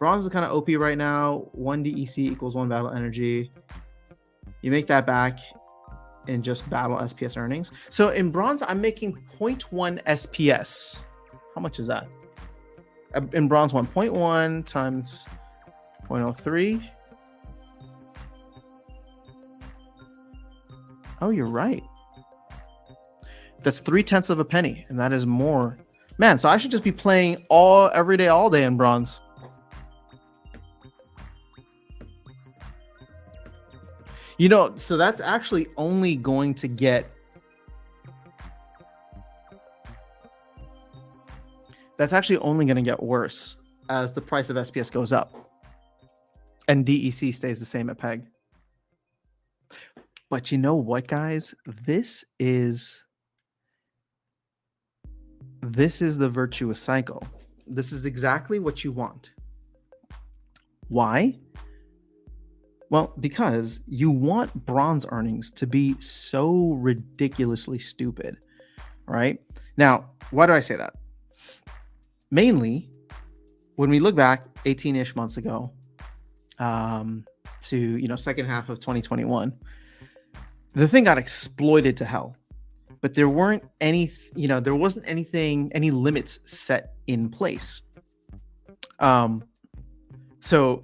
Bronze is kind of OP right now. 1 DEC equals 1 battle energy. You make that back in just battle SPS earnings. So in bronze, I'm making 0.1 SPS. How much is that? In bronze, 1.1 times 0.03. Oh, you're right. That's 0.3 of a penny, and that is more. Man, so I should just be playing every day, all day in bronze. You know, so that's actually only going to get. That's actually only going to get worse as the price of SPS goes up and DEC stays the same at PEG. But you know what, guys? This is the virtuous cycle. This is exactly what you want. Why? Well, because you want bronze earnings to be so ridiculously stupid, right? Now, why do I say that? Mainly, when we look back 18-ish months ago to, second half of 2021, the thing got exploited to hell. But there weren't any, there wasn't any limits set in place. So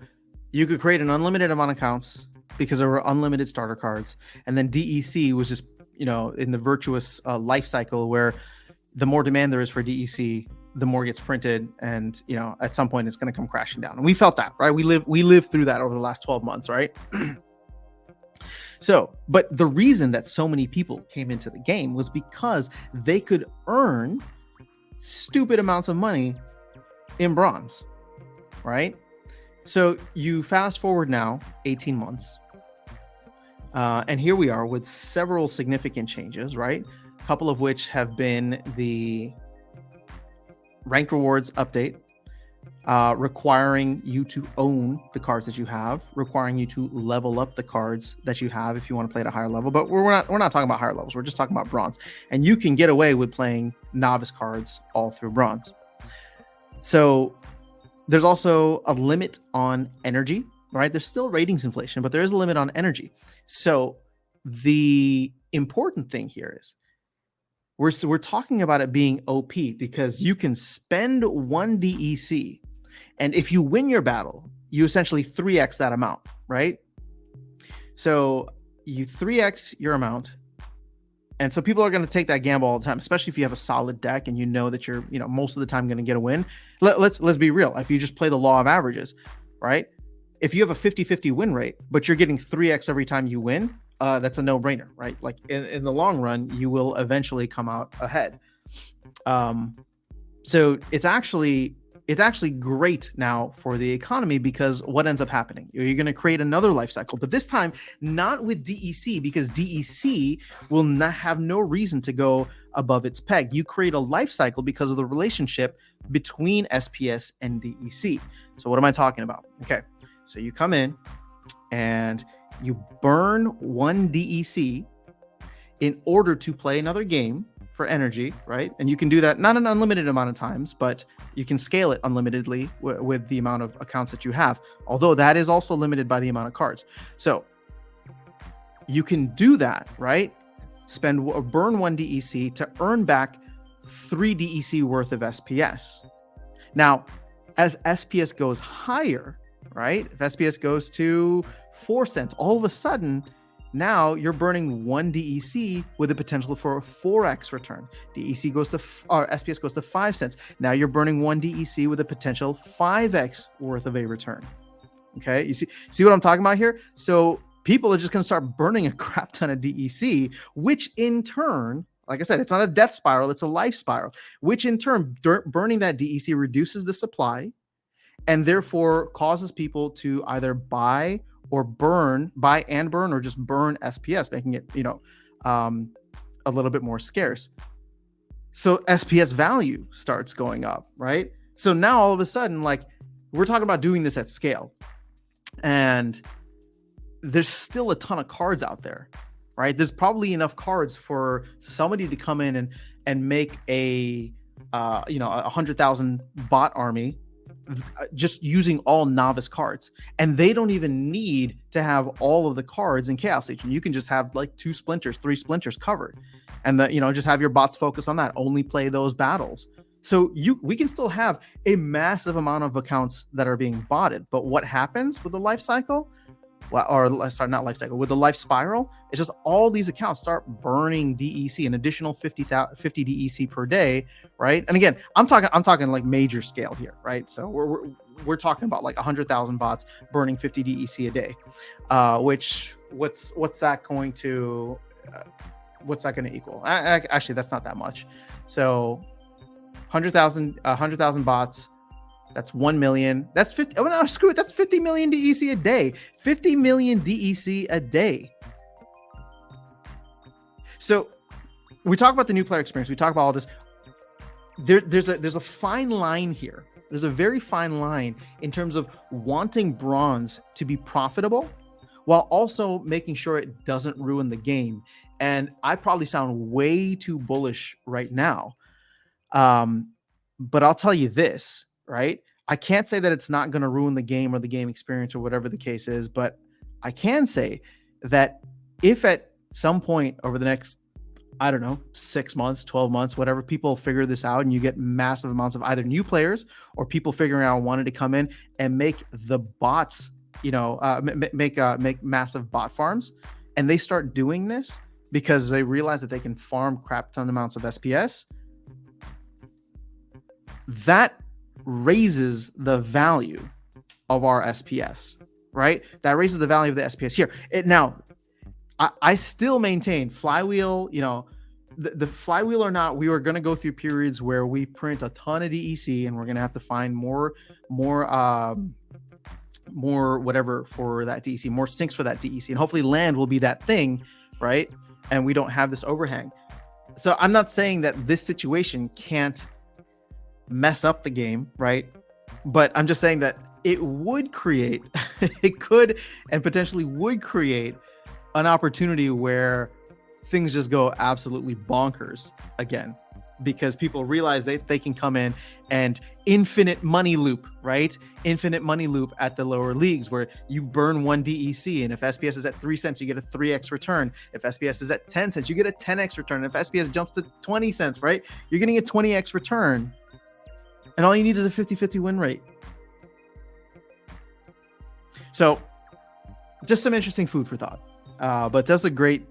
you could create an unlimited amount of accounts because there were unlimited starter cards. And then DEC was just, in the virtuous life cycle where the more demand there is for DEC, the more gets printed. And, at some point it's going to come crashing down. And we felt that, right? We lived through that over the last 12 months, right? So, but the reason that so many people came into the game was because they could earn stupid amounts of money in bronze, right? So you fast forward now 18 months, and here we are with several significant changes, right? A couple of which have been the ranked rewards update, requiring you to own the cards that you have, requiring you to level up the cards that you have if you want to play at a higher level. But we're not talking about higher levels. We're just talking about bronze, and you can get away with playing novice cards all through bronze. So there's also a limit on energy, right? There's still ratings inflation, but there is a limit on energy. So the important thing here is we're talking about it being OP because you can spend 1 DEC, and if you win your battle, you essentially 3x that amount, right? So you 3x your amount. And so people are going to take that gamble all the time, especially if you have a solid deck and you know that you're, most of the time going to get a win. Let's be real. If you just play the law of averages, right? If you have a 50-50 win rate, but you're getting 3x every time you win, that's a no-brainer, right? Like in the long run, you will eventually come out ahead. So it's actually great now for the economy because what ends up happening? You're going to create another life cycle, but this time not with DEC because DEC will not have no reason to go above its peg. You create a life cycle because of the relationship between SPS and DEC. So what am I talking about? Okay, so you come in and you burn 1 DEC in order to play another game for energy, right? And you can do that not an unlimited amount of times, but you can scale it unlimitedly with the amount of accounts that you have, although that is also limited by the amount of cards. So you can do that, right? Burn 1 DEC to earn back 3 DEC worth of SPS. Now, as SPS goes higher, right? If SPS goes to 4 cents, all of a sudden, now you're burning 1 DEC with the potential for a 4x return. DEC goes to, or SPS goes to 5 cents. Now you're burning 1 DEC with a potential 5x worth of a return. Okay, you see what I'm talking about here? So people are just going to start burning a crap ton of DEC, which in turn, like I said, it's not a death spiral, it's a life spiral, which in turn, burning that DEC reduces the supply and therefore causes people to either buy and burn, or just burn SPS, making it, a little bit more scarce. So SPS value starts going up, right? So now all of a sudden, like, we're talking about doing this at scale, and there's still a ton of cards out there, right? There's probably enough cards for somebody to come in and make a 100,000 bot army just using all novice cards, and they don't even need to have all of the cards in Chaos Legion. You can just have like 2 splinters, 3 splinters covered, and just have your bots focus on that. Only play those battles. So we can still have a massive amount of accounts that are being botted. But what happens with the life cycle? Well, or sorry, not life cycle, with the life spiral, it's just all these accounts start burning DEC, an additional 50 DEC per day, right? And again, I'm talking like major scale here, right? So we're talking about like 100,000 bots burning 50 DEC a day, which what's that going to equal? Actually, that's not that much. So 100,000 bots. That's 1 million. That's 50. Oh no, screw it. That's 50 million DEC a day. 50 million DEC a day. So we talk about the new player experience. We talk about all this. There's a fine line here. There's a very fine line in terms of wanting bronze to be profitable while also making sure it doesn't ruin the game. And I probably sound way too bullish right now. But I'll tell you this, right? I can't say that it's not going to ruin the game or the game experience or whatever the case is, but I can say that if at some point over the next, I don't know, 6 months, 12 months, whatever, people figure this out and you get massive amounts of either new players or people figuring out wanting to come in and make the bots, make massive bot farms, and they start doing this because they realize that they can farm crap ton amounts of SPS, that raises the value of our SPS, right? That raises the value of the SPS here. I still maintain flywheel, the flywheel or not, we are going to go through periods where we print a ton of DEC and we're going to have to find more whatever for that DEC, more sinks for that DEC. And hopefully land will be that thing, right? And we don't have this overhang. So I'm not saying that this situation can't mess up the game, right? But I'm just saying that it would create, it could and potentially would create an opportunity where things just go absolutely bonkers again, because people realize they can come in and infinite money loop, right? Infinite money loop at the lower leagues where you burn 1 DEC, and if SPS is at 3 cents, you get a 3x return. If SPS is at 10 cents, you get a 10x return. If SPS jumps to 20 cents, right? You're getting a 20x return. And all you need is a 50-50 win rate. So just some interesting food for thought. But that's a great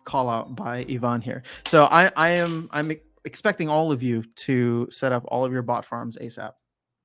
call out by Ivan here. So I'm expecting all of you to set up all of your bot farms ASAP.